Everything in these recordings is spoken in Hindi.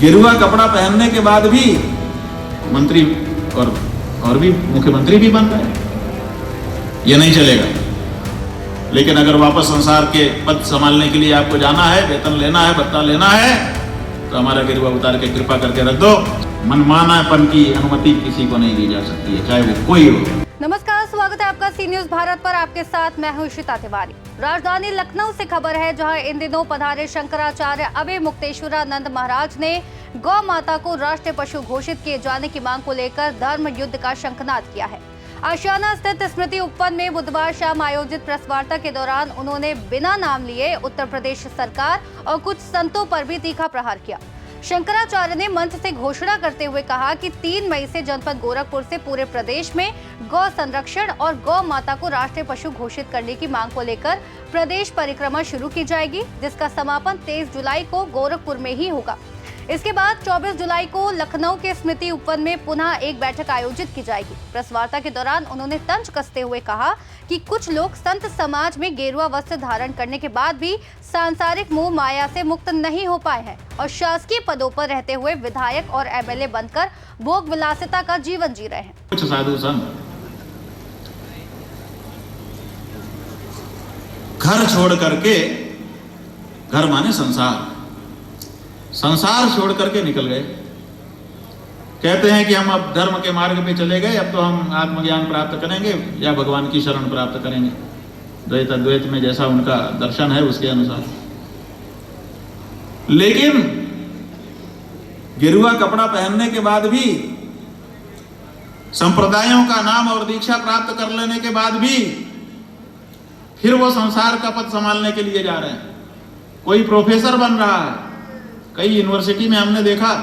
गेरुआ कपड़ा पहनने के बाद भी मंत्री और भी मुख्यमंत्री भी बन रहे हैं। ये नहीं चलेगा। लेकिन अगर वापस संसार के पद संभालने के लिए आपको जाना है, वेतन लेना है, भत्ता लेना है, तो हमारा गेरुआ उतार के कृपा करके रख दो। मनमानापन की अनुमति किसी को नहीं दी जा सकती है, चाहे वो कोई हो। नमस्कार, स्वागत है आपका सी न्यूज भारत पर। आपके साथ मैं हूं इशिता तिवारी। राजधानी लखनऊ से खबर है, जहां इन दिनों पधारे शंकराचार्य अभय मुक्तेश्वरानंद महाराज ने गौ माता को राष्ट्रीय पशु घोषित किए जाने की मांग को लेकर धर्म युद्ध का शंखनाद किया है। आशियाना स्थित स्मृति उपवन में बुधवार शाम आयोजित प्रेस वार्ता के दौरान उन्होंने बिना नाम लिए उत्तर प्रदेश सरकार और कुछ संतों पर भी तीखा प्रहार किया। शंकराचार्य ने मंच से घोषणा करते हुए कहा कि 3 मई से जनपद गोरखपुर से पूरे प्रदेश में गौ संरक्षण और गौ माता को राष्ट्रीय पशु घोषित करने की मांग को लेकर प्रदेश परिक्रमा शुरू की जाएगी, जिसका समापन 23 जुलाई को गोरखपुर में ही होगा। इसके बाद 24 जुलाई को लखनऊ के स्मृति उपवन में पुनः एक बैठक आयोजित की जाएगी। प्रेस वार्ता के दौरान उन्होंने तंज कसते हुए कहा कि कुछ लोग संत समाज में गेरुआ वस्त्र धारण करने के बाद भी सांसारिक मोह माया से मुक्त नहीं हो पाए हैं और शासकीय पदों पर रहते हुए विधायक और एमएलए बनकर भोग विलासिता का जीवन जी रहे हैं। कुछ साधु संत घर छोड़ करके, घर माने संसार छोड़ करके निकल गए। कहते हैं कि हम अब धर्म के मार्ग पे चले गए, अब तो हम आत्मज्ञान प्राप्त करेंगे या भगवान की शरण प्राप्त करेंगे, द्वैत अद्वैत में जैसा उनका दर्शन है उसके अनुसार। लेकिन गेरुआ कपड़ा पहनने के बाद भी, संप्रदायों का नाम और दीक्षा प्राप्त कर लेने के बाद भी फिर वो संसार का पद संभालने के लिए जा रहे हैं। कोई प्रोफेसर बन रहा है। कई यूनिवर्सिटी में हमने देखा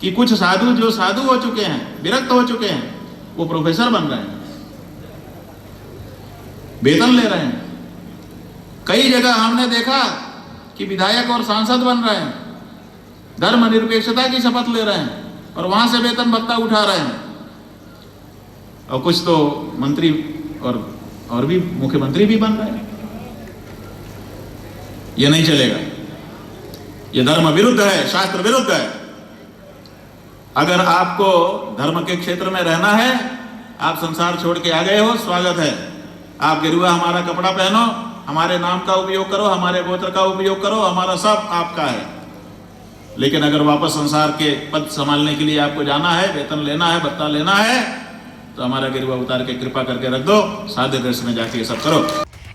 कि कुछ साधु जो साधु हो चुके हैं, विरक्त हो चुके हैं, वो प्रोफेसर बन रहे हैं, वेतन ले रहे हैं। कई जगह हमने देखा कि विधायक और सांसद बन रहे हैं, धर्मनिरपेक्षता की शपथ ले रहे हैं और वहां से वेतन भत्ता उठा रहे हैं। और कुछ तो मंत्री और भी मुख्यमंत्री भी बन रहे हैं। ये नहीं चलेगा। ये धर्म विरुद्ध है, शास्त्र विरुद्ध है। अगर आपको धर्म के क्षेत्र में रहना है, आप संसार छोड़ के आ गए हो, स्वागत है। आप गेरुआ हमारा कपड़ा पहनो, हमारे नाम का उपयोग करो, हमारे गोत्र का उपयोग करो, हमारा सब आपका है। लेकिन अगर वापस संसार के पद संभालने के लिए आपको जाना है, वेतन लेना है, भत्ता लेना है, तो हमारा गेरुआ उतार के कृपा करके रख दो। सादे ड्रेस में जाके ये सब करो।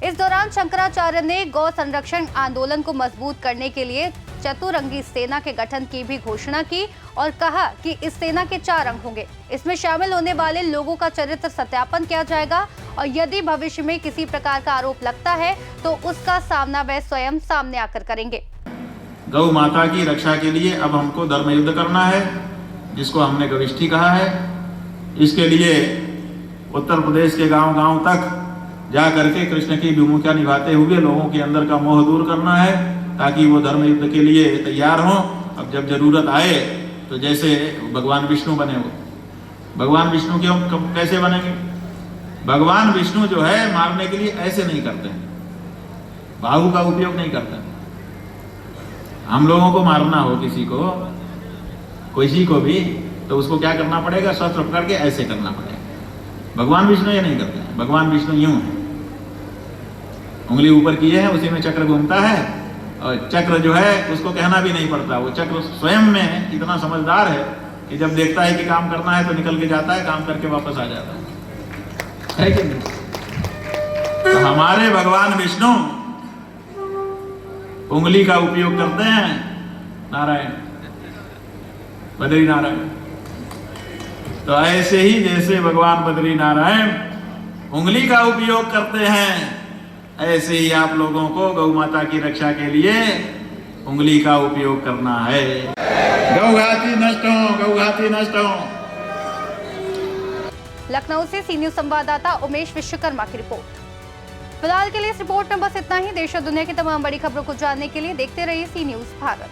इस दौरान शंकराचार्य ने गौ संरक्षण आंदोलन को मजबूत करने के लिए चतुरंगी सेना के गठन की भी घोषणा की और कहा कि इस सेना के 4 अंग होंगे। इसमें शामिल होने वाले लोगों का चरित्र सत्यापन किया जाएगा और यदि भविष्य में किसी प्रकार का आरोप लगता है तो उसका सामना वे स्वयं सामने आकर करेंगे। गौ माता की रक्षा के लिए अब हमको धर्म युद्ध करना है, जिसको हमने गविष्ठी कहा है। इसके लिए उत्तर प्रदेश के गांव-गांव तक जा करके कृष्ण की भूमिका निभाते हुए लोगों के अंदर का मोह दूर करना है, ताकि वो धर्म युद्ध के लिए तैयार हों। अब जब जरूरत आए तो जैसे भगवान विष्णु बने, वो भगवान विष्णु क्यों कैसे बनेंगे? भगवान विष्णु जो है मारने के लिए ऐसे नहीं करते हैं, बाहु का उपयोग नहीं करते। हम लोगों को मारना हो किसी को भी, तो उसको क्या करना पड़ेगा? शस्त्र पकड़ के ऐसे करना पड़ेगा। भगवान विष्णु ये नहीं करते हैं। भगवान विष्णु यूं है, उंगली ऊपर किए हैं, उसी में चक्र घूमता है और चक्र जो है उसको कहना भी नहीं पड़ता। वो चक्र स्वयं में इतना समझदार है कि जब देखता है कि काम करना है तो निकल के जाता है, काम करके वापस आ जाता है कि नहीं? तो हमारे भगवान विष्णु उंगली का उपयोग करते हैं, नारायण, बद्री नारायण। तो ऐसे ही जैसे भगवान बद्री नारायण उंगली का उपयोग करते हैं, ऐसे ही आप लोगों को गौ माता की रक्षा के लिए उंगली का उपयोग करना है। गौघाती नष्ट हो, गौघाती नष्ट हो। लखनऊ से सी न्यूज संवाददाता उमेश विश्वकर्मा की रिपोर्ट। फिलहाल के लिए इस रिपोर्ट में बस इतना ही। देश और दुनिया की तमाम बड़ी खबरों को जानने के लिए देखते रहिए सी न्यूज भारत।